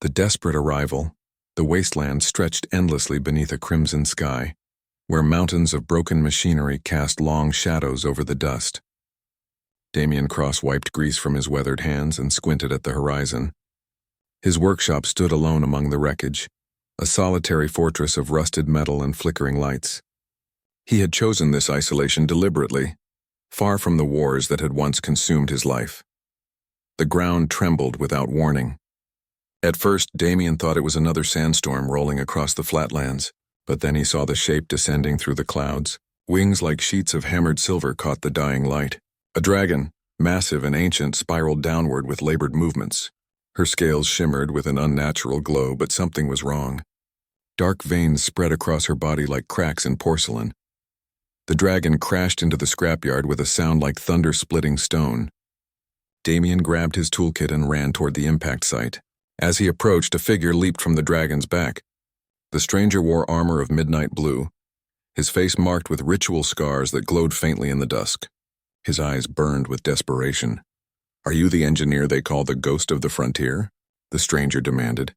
The desperate arrival, the wasteland stretched endlessly beneath a crimson sky, where mountains of broken machinery cast long shadows over the dust. Damien cross-wiped grease from his weathered hands and squinted at the horizon. His workshop stood alone among the wreckage, a solitary fortress of rusted metal and flickering lights. He had chosen this isolation deliberately, far from the wars that had once consumed his life. The ground trembled without warning. At first, Damien thought it was another sandstorm rolling across the flatlands, but then he saw the shape descending through the clouds. Wings like sheets of hammered silver caught the dying light. A dragon, massive and ancient, spiraled downward with labored movements. Her scales shimmered with an unnatural glow, but something was wrong. Dark veins spread across her body like cracks in porcelain. The dragon crashed into the scrapyard with a sound like thunder splitting stone. Damien grabbed his toolkit and ran toward the impact site. As he approached, a figure leaped from the dragon's back. The stranger wore armor of midnight blue, his face marked with ritual scars that glowed faintly in the dusk. His eyes burned with desperation. "Are you the engineer they call the Ghost of the Frontier?" the stranger demanded.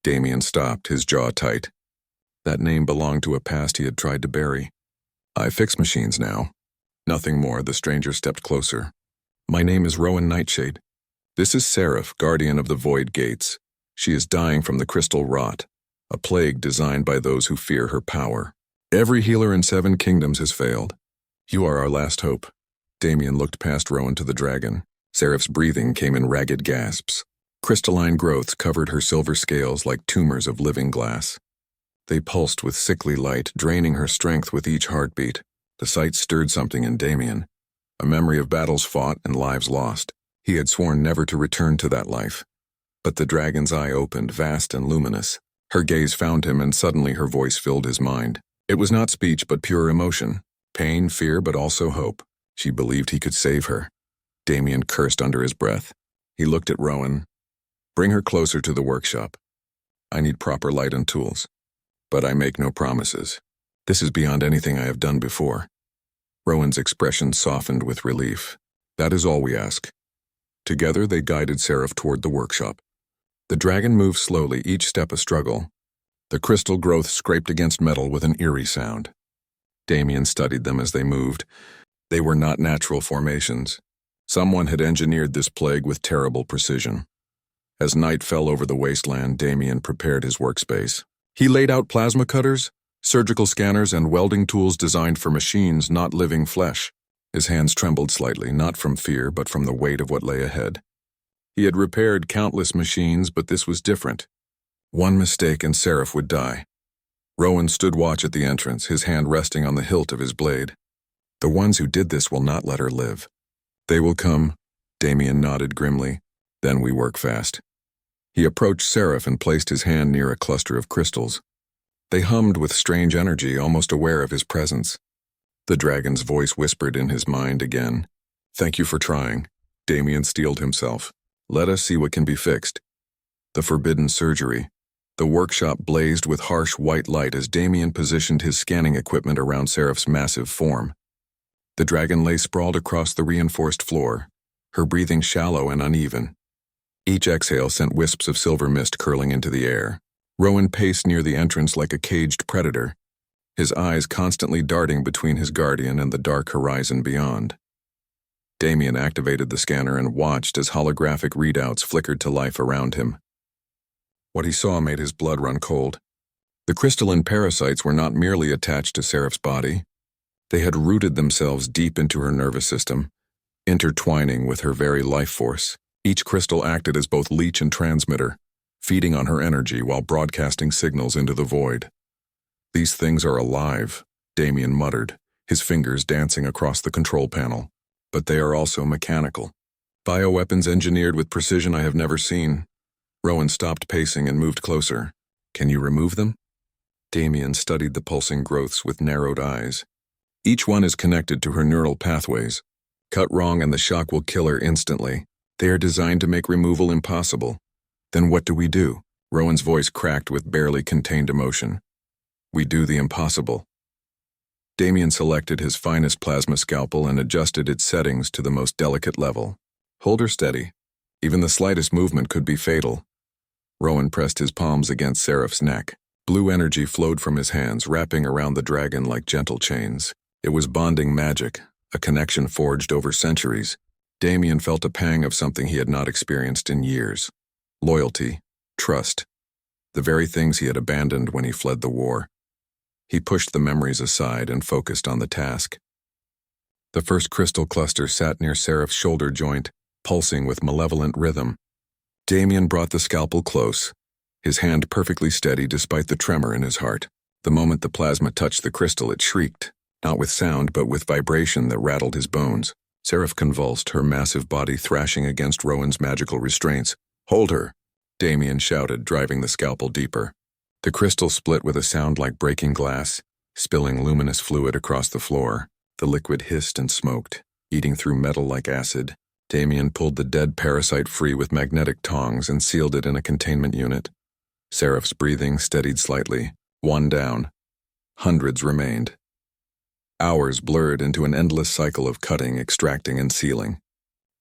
Damien stopped, his jaw tight. That name belonged to a past he had tried to bury. "I fix machines now." Nothing more. The stranger stepped closer. "My name is Rowan Nightshade. This is Seraph, guardian of the Void Gates. She is dying from the crystal rot, a plague designed by those who fear her power. Every healer in 7 kingdoms has failed. You are our last hope." Damien looked past Rowan to the dragon. Seraph's breathing came in ragged gasps. Crystalline growths covered her silver scales like tumors of living glass. They pulsed with sickly light, draining her strength with each heartbeat. The sight stirred something in Damien, a memory of battles fought and lives lost. He had sworn never to return to that life. But the dragon's eye opened, vast and luminous. Her gaze found him, and suddenly her voice filled his mind. It was not speech, but pure emotion. Pain, fear, but also hope. She believed he could save her. Damien cursed under his breath. He looked at Rowan. "Bring her closer to the workshop. I need proper light and tools. But I make no promises. This is beyond anything I have done before." Rowan's expression softened with relief. "That is all we ask." Together they guided Seraph toward the workshop. The dragon moved slowly, each step a struggle. The crystal growth scraped against metal with an eerie sound. Damien studied them as they moved. They were not natural formations. Someone had engineered this plague with terrible precision. As night fell over the wasteland, Damien prepared his workspace. He laid out plasma cutters, surgical scanners, and welding tools designed for machines, not living flesh. His hands trembled slightly, not from fear, but from the weight of what lay ahead. He had repaired countless machines, but this was different. One mistake and Seraph would die. Rowan stood watch at the entrance, his hand resting on the hilt of his blade. "The ones who did this will not let her live." "They will come," Damien nodded grimly. "Then we work fast." He approached Seraph and placed his hand near a cluster of crystals. They hummed with strange energy, almost aware of his presence. The dragon's voice whispered in his mind again. "Thank you for trying." Damien steeled himself. "Let us see what can be fixed." The forbidden surgery. The workshop blazed with harsh white light as Damien positioned his scanning equipment around Seraph's massive form. The dragon lay sprawled across the reinforced floor, her breathing shallow and uneven. Each exhale sent wisps of silver mist curling into the air. Rowan paced near the entrance like a caged predator, his eyes constantly darting between his guardian and the dark horizon beyond. Damien activated the scanner and watched as holographic readouts flickered to life around him. What he saw made his blood run cold. The crystalline parasites were not merely attached to Seraph's body. They had rooted themselves deep into her nervous system, intertwining with her very life force. Each crystal acted as both leech and transmitter, feeding on her energy while broadcasting signals into the void. "These things are alive," Damien muttered, his fingers dancing across the control panel. "But they are also mechanical. Bioweapons engineered with precision I have never seen." Rowan stopped pacing and moved closer. "Can you remove them?" Damien studied the pulsing growths with narrowed eyes. "Each one is connected to her neural pathways. Cut wrong and the shock will kill her instantly. They are designed to make removal impossible." "Then what do we do?" Rowan's voice cracked with barely contained emotion. "We do the impossible." Damien selected his finest plasma scalpel and adjusted its settings to the most delicate level. "Hold her steady. Even the slightest movement could be fatal." Rowan pressed his palms against Seraph's neck. Blue energy flowed from his hands, wrapping around the dragon like gentle chains. It was bonding magic, a connection forged over centuries. Damien felt a pang of something he had not experienced in years. Loyalty, trust, the very things he had abandoned when he fled the war. He pushed the memories aside and focused on the task. The first crystal cluster sat near Seraph's shoulder joint, pulsing with malevolent rhythm. Damien brought the scalpel close, his hand perfectly steady despite the tremor in his heart. The moment the plasma touched the crystal, it shrieked, not with sound but with vibration that rattled his bones. Seraph convulsed, her massive body thrashing against Rowan's magical restraints. "Hold her!" Damien shouted, driving the scalpel deeper. The crystal split with a sound like breaking glass, spilling luminous fluid across the floor. The liquid hissed and smoked, eating through metal like acid. Damien pulled the dead parasite free with magnetic tongs and sealed it in a containment unit. Seraph's breathing steadied slightly. One down. Hundreds remained. Hours blurred into an endless cycle of cutting, extracting, and sealing.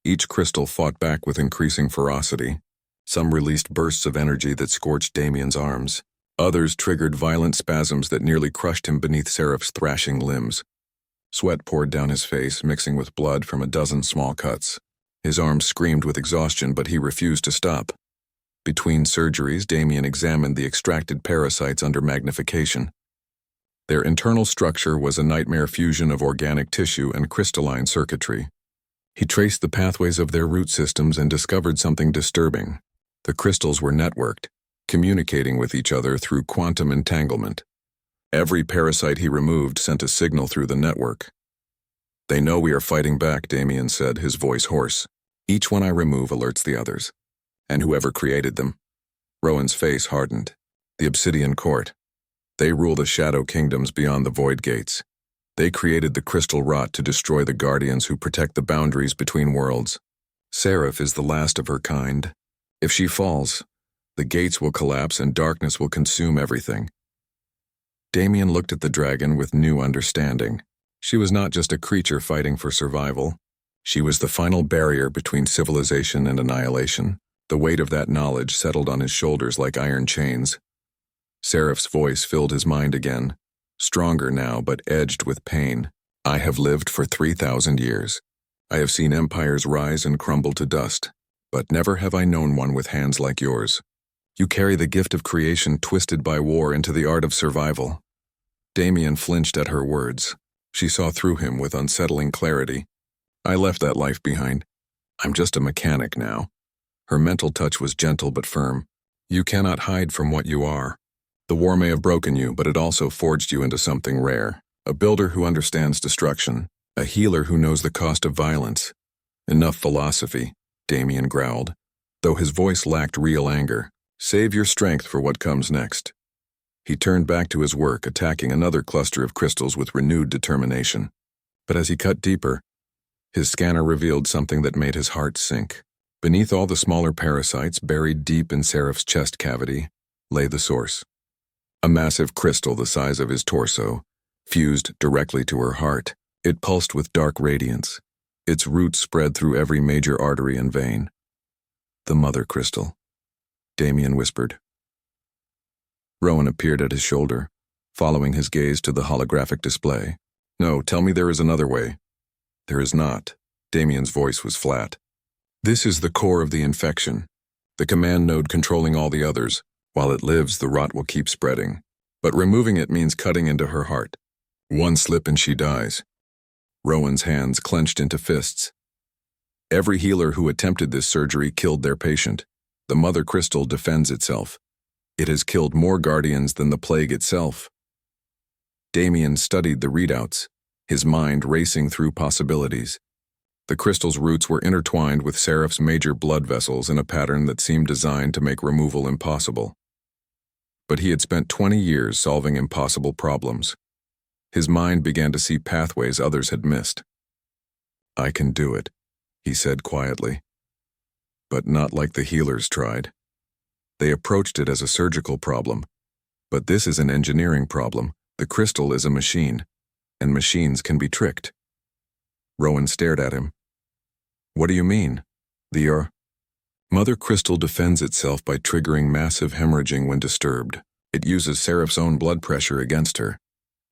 Each crystal fought back with increasing ferocity. Some released bursts of energy that scorched Damien's arms. Others triggered violent spasms that nearly crushed him beneath Seraph's thrashing limbs. Sweat poured down his face, mixing with blood from a dozen small cuts. His arms screamed with exhaustion, but he refused to stop. Between surgeries, Damien examined the extracted parasites under magnification. Their internal structure was a nightmare fusion of organic tissue and crystalline circuitry. He traced the pathways of their root systems and discovered something disturbing. The crystals were networked, communicating with each other through quantum entanglement. Every parasite he removed sent a signal through the network. "They know we are fighting back," Damien said, his voice hoarse. "Each one I remove alerts the others. And whoever created them." Rowan's face hardened. "The Obsidian Court. They rule the Shadow Kingdoms beyond the Void Gates. They created the crystal rot to destroy the Guardians who protect the boundaries between worlds. Seraph is the last of her kind. If she falls, the gates will collapse and darkness will consume everything." Damien looked at the dragon with new understanding. She was not just a creature fighting for survival. She was the final barrier between civilization and annihilation. The weight of that knowledge settled on his shoulders like iron chains. Seraph's voice filled his mind again, stronger now but edged with pain. "I have lived for 3,000 years. I have seen empires rise and crumble to dust, but never have I known one with hands like yours. You carry the gift of creation twisted by war into the art of survival." Damien flinched at her words. She saw through him with unsettling clarity. "I left that life behind. I'm just a mechanic now." Her mental touch was gentle but firm. "You cannot hide from what you are. The war may have broken you, but it also forged you into something rare. A builder who understands destruction. A healer who knows the cost of violence." "Enough philosophy," Damien growled, though his voice lacked real anger. "Save your strength for what comes next." He turned back to his work, attacking another cluster of crystals with renewed determination. But as he cut deeper, his scanner revealed something that made his heart sink. Beneath all the smaller parasites, buried deep in Seraph's chest cavity, lay the source. A massive crystal the size of his torso, fused directly to her heart. It pulsed with dark radiance. Its roots spread through every major artery and vein. "The mother crystal," Damien whispered. Rowan appeared at his shoulder, following his gaze to the holographic display. "No, tell me there is another way." "There is not." Damien's voice was flat. "This is the core of the infection, the command node controlling all the others. While it lives, the rot will keep spreading. But removing it means cutting into her heart. One slip and she dies." Rowan's hands clenched into fists. "Every healer who attempted this surgery killed their patient. The mother crystal defends itself. It has killed more guardians than the plague itself." Damien studied the readouts, his mind racing through possibilities. The crystal's roots were intertwined with Seraph's major blood vessels in a pattern that seemed designed to make removal impossible. But he had spent 20 years solving impossible problems. His mind began to see pathways others had missed. "I can do it," he said quietly. "But not like the healers tried. They approached it as a surgical problem. But this is an engineering problem. The crystal is a machine, and machines can be tricked." Rowan stared at him. "What do you mean? Mother Crystal defends itself by triggering massive hemorrhaging when disturbed. It uses Seraph's own blood pressure against her.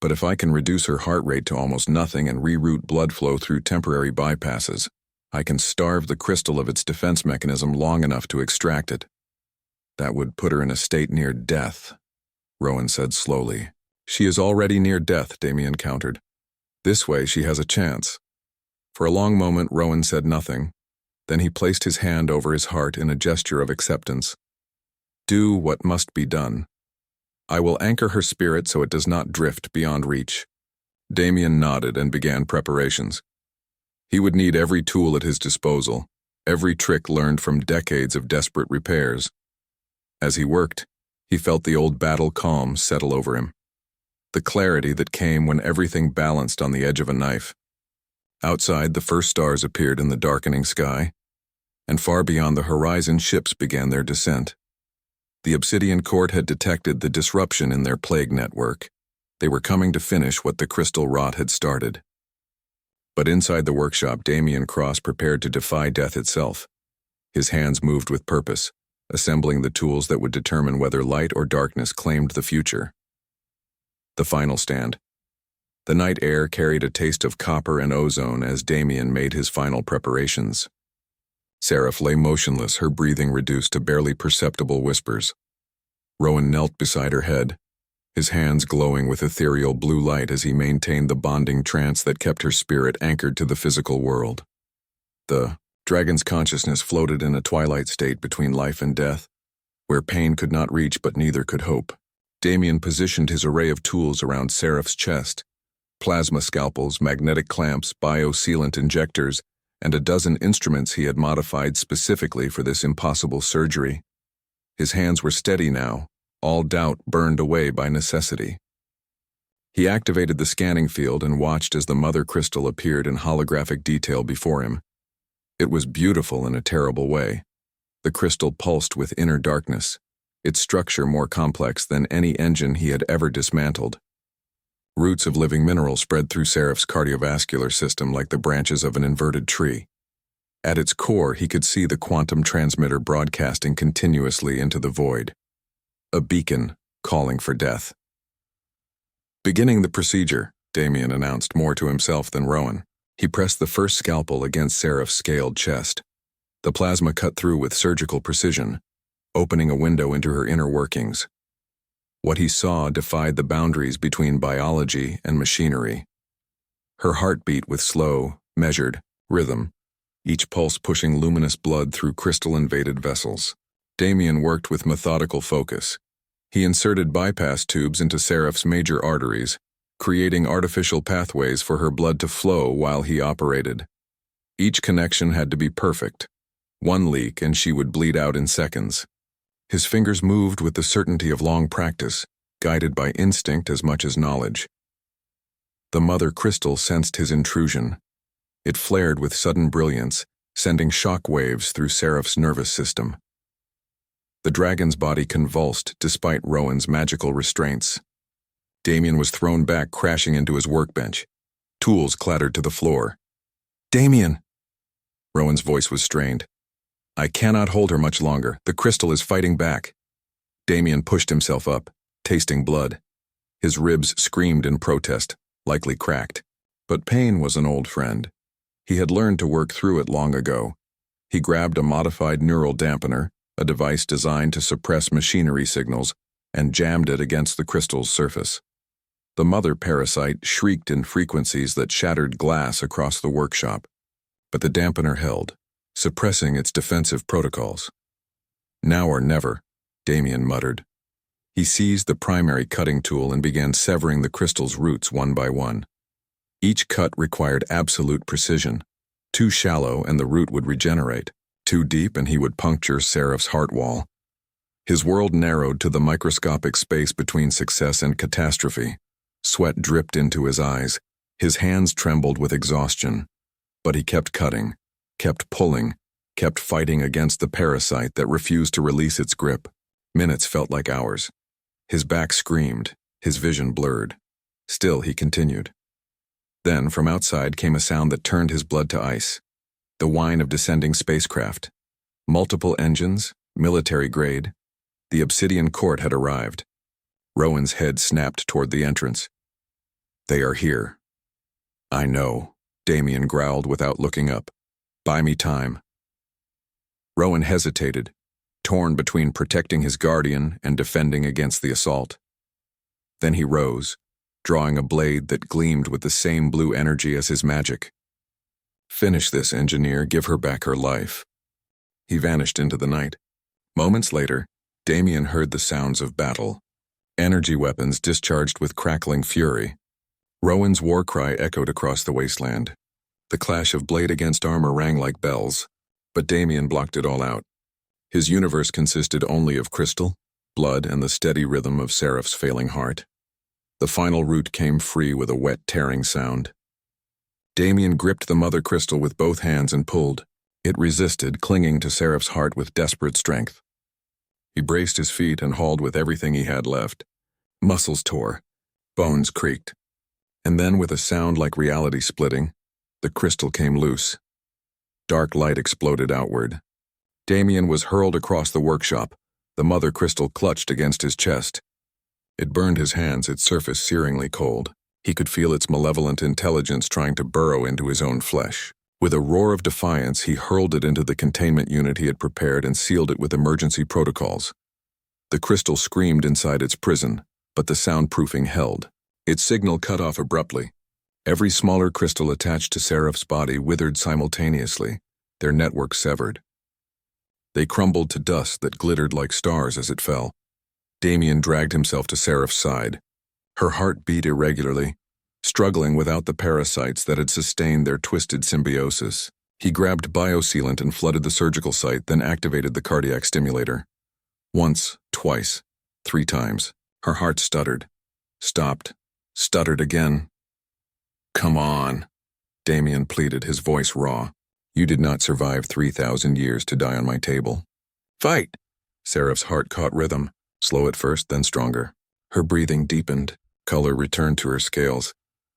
But if I can reduce her heart rate to almost nothing and reroute blood flow through temporary bypasses, I can starve the crystal of its defense mechanism long enough to extract it. That would put her in a state near death, Rowan said slowly. She is already near death, Damien countered. This way she has a chance. For a long moment, Rowan said nothing. Then he placed his hand over his heart in a gesture of acceptance. Do what must be done. I will anchor her spirit so it does not drift beyond reach. Damien nodded and began preparations. He would need every tool at his disposal, every trick learned from decades of desperate repairs. As he worked, he felt the old battle calm settle over him. The clarity that came when everything balanced on the edge of a knife. Outside, the first stars appeared in the darkening sky, and far beyond the horizon ships began their descent. The Obsidian Court had detected the disruption in their plague network. They were coming to finish what the crystal rot had started. But inside the workshop, Damien Cross prepared to defy death itself. His hands moved with purpose, assembling the tools that would determine whether light or darkness claimed the future. The final stand. The night air carried a taste of copper and ozone as Damien made his final preparations. Seraph lay motionless, her breathing reduced to barely perceptible whispers. Rowan knelt beside her head, his hands glowing with ethereal blue light as he maintained the bonding trance that kept her spirit anchored to the physical world. The dragon's consciousness floated in a twilight state between life and death, where pain could not reach but neither could hope. Damien positioned his array of tools around Seraph's chest: plasma scalpels, magnetic clamps, biosealant injectors, and a dozen instruments he had modified specifically for this impossible surgery. His hands were steady now, all doubt burned away by necessity. He activated the scanning field and watched as the mother crystal appeared in holographic detail before him. It was beautiful in a terrible way. The crystal pulsed with inner darkness, its structure more complex than any engine he had ever dismantled. Roots of living mineral spread through Seraph's cardiovascular system like the branches of an inverted tree. At its core, he could see the quantum transmitter broadcasting continuously into the void. A beacon calling for death. Beginning the procedure, Damien announced more to himself than Rowan. He pressed the first scalpel against Seraph's scaled chest. The plasma cut through with surgical precision, opening a window into her inner workings. What he saw defied the boundaries between biology and machinery. Her heart beat with slow, measured rhythm, each pulse pushing luminous blood through crystal-invaded vessels. Damien worked with methodical focus. He inserted bypass tubes into Seraph's major arteries, creating artificial pathways for her blood to flow while he operated. Each connection had to be perfect. One leak and she would bleed out in seconds. His fingers moved with the certainty of long practice, guided by instinct as much as knowledge. The mother crystal sensed his intrusion. It flared with sudden brilliance, sending shock waves through Seraph's nervous system. The dragon's body convulsed despite Rowan's magical restraints. Damien was thrown back, crashing into his workbench. Tools clattered to the floor. "Damien!" Rowan's voice was strained. "I cannot hold her much longer. The crystal is fighting back." Damien pushed himself up, tasting blood. His ribs screamed in protest, likely cracked. But pain was an old friend. He had learned to work through it long ago. He grabbed a modified neural dampener, a device designed to suppress machinery signals, and jammed it against the crystal's surface. The mother parasite shrieked in frequencies that shattered glass across the workshop. But the dampener held, suppressing its defensive protocols. "Now or never," Damien muttered. He seized the primary cutting tool and began severing the crystal's roots one by one. Each cut required absolute precision. Too shallow and the root would regenerate. Too deep and he would puncture Seraph's heart wall. His world narrowed to the microscopic space between success and catastrophe. Sweat dripped into his eyes. His hands trembled with exhaustion. But he kept cutting, kept pulling, kept fighting against the parasite that refused to release its grip. Minutes felt like hours. His back screamed, his vision blurred. Still he continued. Then, from outside came a sound that turned his blood to ice. The whine of descending spacecraft. Multiple engines, military grade. The obsidian court had arrived. Rowan's head snapped toward the entrance. They are here. I know, Damien growled without looking up. Buy me time. Rowan hesitated, torn between protecting his guardian and defending against the assault. Then he rose, drawing a blade that gleamed with the same blue energy as his magic. Finish this, engineer, give her back her life. He vanished into the night. Moments later, Damien heard the sounds of battle. Energy weapons discharged with crackling fury. Rowan's war cry echoed across the wasteland. The clash of blade against armor rang like bells, but Damien blocked it all out. His universe consisted only of crystal, blood, and the steady rhythm of Seraph's failing heart. The final root came free with a wet, tearing sound. Damien gripped the mother crystal with both hands and pulled. It resisted, clinging to Seraph's heart with desperate strength. He braced his feet and hauled with everything he had left. Muscles tore, bones creaked, and then with a sound like reality splitting, the crystal came loose. Dark light exploded outward. Damien was hurled across the workshop, the mother crystal clutched against his chest. It burned his hands, its surface searingly cold. He could feel its malevolent intelligence trying to burrow into his own flesh. With a roar of defiance, he hurled it into the containment unit he had prepared and sealed it with emergency protocols. The crystal screamed inside its prison, but the soundproofing held. Its signal cut off abruptly. Every smaller crystal attached to Seraph's body withered simultaneously, their network severed. They crumbled to dust that glittered like stars as it fell. Damien dragged himself to Seraph's side. Her heart beat irregularly, struggling without the parasites that had sustained their twisted symbiosis. He grabbed biosealant and flooded the surgical site, then activated the cardiac stimulator. Once, twice, 3 times. Her heart stuttered, stopped, stuttered again. Come on, Damien pleaded, his voice raw. You did not survive 3,000 years to die on my table. Fight! Seraph's heart caught rhythm, slow at first, then stronger. Her breathing deepened, color returned to her scales,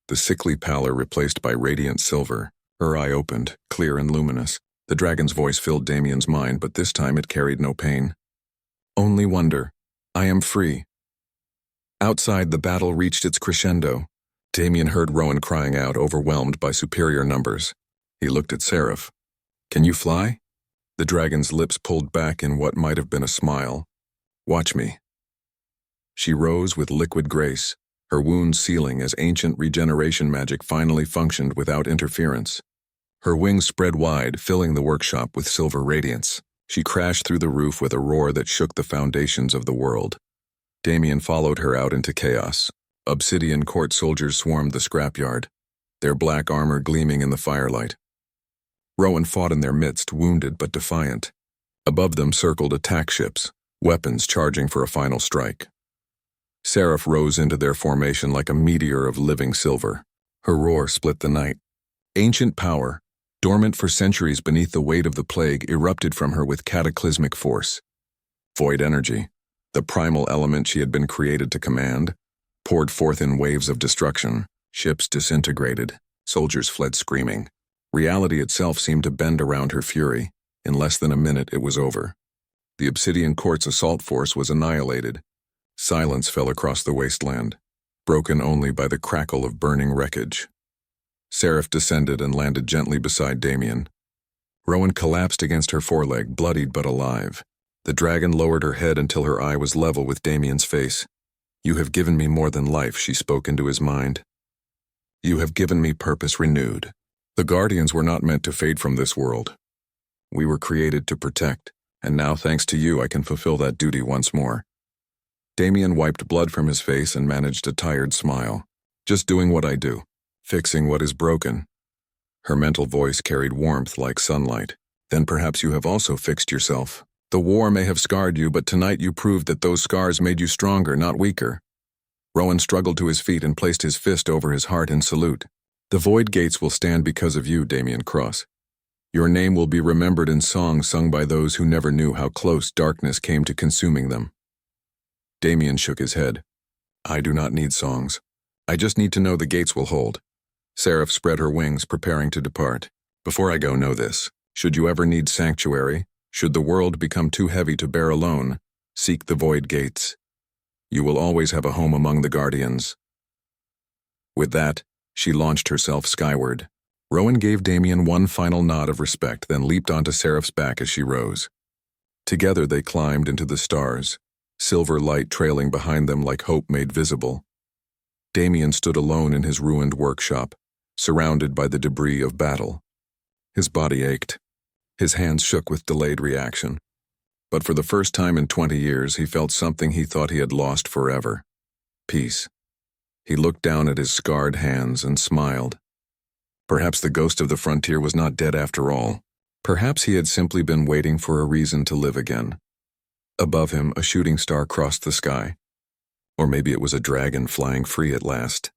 the sickly pallor replaced by radiant silver. Her eye opened, clear and luminous. The dragon's voice filled Damien's mind, but this time it carried no pain. Only wonder. I am free. Outside, the battle reached its crescendo. Damien heard Rowan crying out, overwhelmed by superior numbers. He looked at Seraph. Can you fly? The dragon's lips pulled back in what might have been a smile. Watch me. She rose with liquid grace, her wounds sealing as ancient regeneration magic finally functioned without interference. Her wings spread wide, filling the workshop with silver radiance. She crashed through the roof with a roar that shook the foundations of the world. Damien followed her out into chaos. Obsidian court soldiers swarmed the scrapyard, their black armor gleaming in the firelight. Rowan fought in their midst, wounded but defiant. Above them circled attack ships, weapons charging for a final strike. Seraph rose into their formation like a meteor of living silver. Her roar split the night. Ancient power, dormant for centuries beneath the weight of the plague, erupted from her with cataclysmic force. Void energy, the primal element she had been created to command, poured forth in waves of destruction. Ships disintegrated, soldiers fled screaming. Reality itself seemed to bend around her fury. In less than a minute, it was over. The Obsidian Court's assault force was annihilated. Silence fell across the wasteland, broken only by the crackle of burning wreckage. Seraph descended and landed gently beside Damien. Rowan collapsed against her foreleg, bloodied but alive. The dragon lowered her head until her eye was level with Damien's face. You have given me more than life, she spoke into his mind. You have given me purpose renewed. The Guardians were not meant to fade from this world. We were created to protect, and now thanks to you I can fulfill that duty once more. Damien wiped blood from his face and managed a tired smile. Just doing what I do, fixing what is broken. Her mental voice carried warmth like sunlight. Then perhaps you have also fixed yourself. The war may have scarred you, but tonight you proved that those scars made you stronger, not weaker. Rowan struggled to his feet and placed his fist over his heart in salute. The void gates will stand because of you, Damien Cross. Your name will be remembered in songs sung by those who never knew how close darkness came to consuming them. Damien shook his head. I do not need songs. I just need to know the gates will hold. Seraph spread her wings, preparing to depart. Before I go, know this. Should you ever need sanctuary, Should the world become too heavy to bear alone, seek the void gates. You will always have a home among the guardians. With that, she launched herself skyward. Rowan gave Damien one final nod of respect, then leaped onto Seraph's back as she rose. Together they climbed into the stars, silver light trailing behind them like hope made visible. Damien stood alone in his ruined workshop, surrounded by the debris of battle. His body ached. His hands shook with delayed reaction. But for the first time in 20 years, he felt something he thought he had lost forever. Peace. He looked down at his scarred hands and smiled. Perhaps the ghost of the frontier was not dead after all. Perhaps he had simply been waiting for a reason to live again. Above him, a shooting star crossed the sky. Or maybe it was a dragon flying free at last.